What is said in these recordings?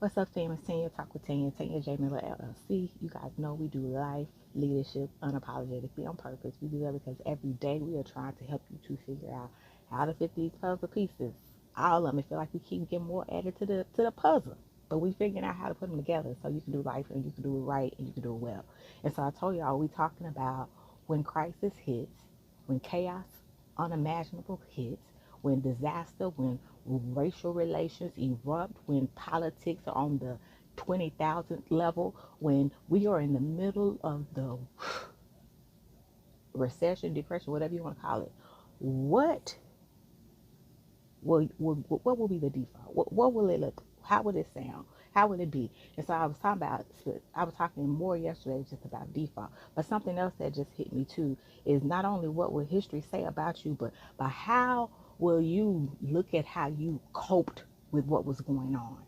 What's up, fam? It's Tanya Talk with Tanya J Miller LLC. You guys know we do life, leadership, unapologetically on purpose. We do that because every day we are trying to help you to figure out how to fit these puzzle pieces. All of them. It feel like we keep getting more added to the puzzle, but we figuring out how to put them together so you can do life and you can do it right and you can do it well. And so I told y'all we talking about when crisis hits, when chaos unimaginable hits, when disaster, when racial relations erupt, when politics are on the 20,000th level, when we are in the middle of the recession, depression, whatever you want to call it, what what will be the default? What will it look? How will it sound? How will it be? And so I was talking more yesterday just about default, but something else that just hit me too is not only what will history say about you, but how will you look at how you coped with what was going on?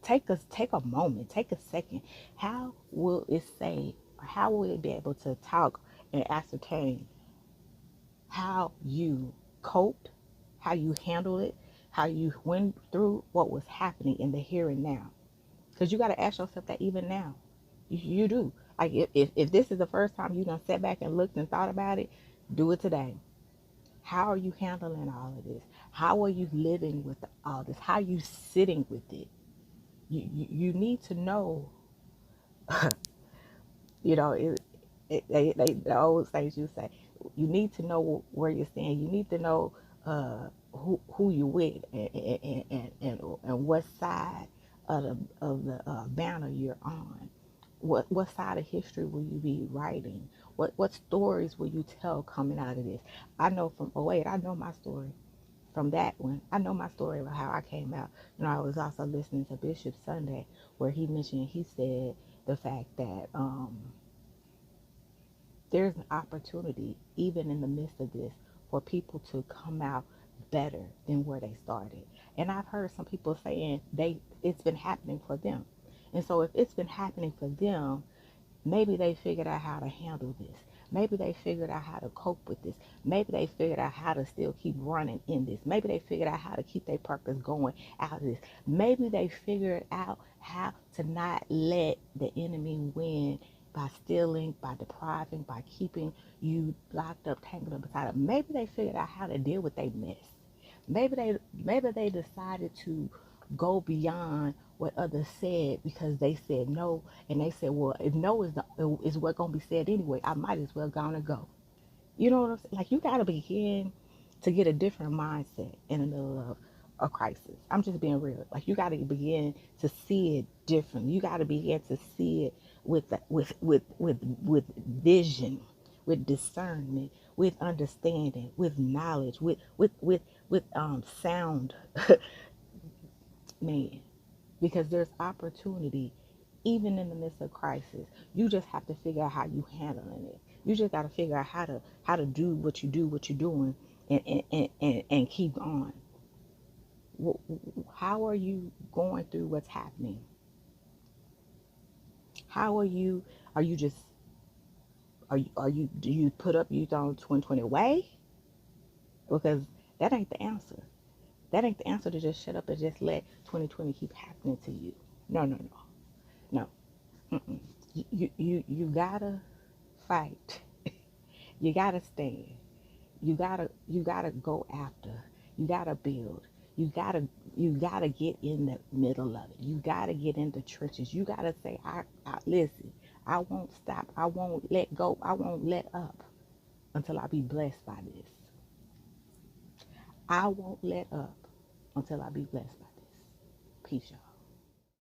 Take a moment, take a second. How will it say, or how will it be able to talk and ascertain how you coped, how you handled it, how you went through what was happening in the here and now? Because you got to ask yourself that even now. You do. Like if this is the first time you done sat back and looked and thought about it, do it today. How are you handling all of this? How are you living with all this? How are you sitting with it? You need to know, you know, the old things you say, you need to know where you're standing. You need to know who you with and what side of the banner you're on. What side of history will you be writing? What stories will you tell coming out of this? I know from '08, I know my story from that one. I know my story about how I came out. I was also listening to Bishop Sunday where he said the fact that there's an opportunity, even in the midst of this, for people to come out better than where they started. And I've heard some people saying it's been happening for them. And so if it's been happening for them, maybe they figured out how to handle this. Maybe they figured out how to cope with this. Maybe they figured out how to still keep running in this. Maybe they figured out how to keep their purpose going out of this. Maybe they figured out how to not let the enemy win by stealing, by depriving, by keeping you locked up, tangled up beside them. Maybe they figured out how to deal with their mess. Maybe they decided to go beyond what others said because they said no, and they said, well, if no is what gonna be said anyway, I might as well gonna go. You know what I'm saying? Like you gotta begin to get a different mindset in the middle of a crisis. I'm just being real. Like you gotta begin to see it differently. You gotta begin to see it with vision, with discernment, with understanding, with knowledge, with sound man, because there's opportunity even in the midst of crisis. You just have to figure out how you handling it. You just got to figure out how to do what you're doing, and keep on. How are you going through what's happening? How are you just are you do you put up you throw 2020 away? Because that ain't the answer. That ain't the answer to just shut up and just let 2020 keep happening to you. No, no, no, no. Mm-mm. You gotta fight. You gotta stand. You gotta go after. You gotta build. You gotta get in the middle of it. You gotta get in the trenches. You gotta say, I listen. I won't stop. I won't let go. I won't let up until I be blessed by this. I won't let up until I be blessed by this. Peace, y'all.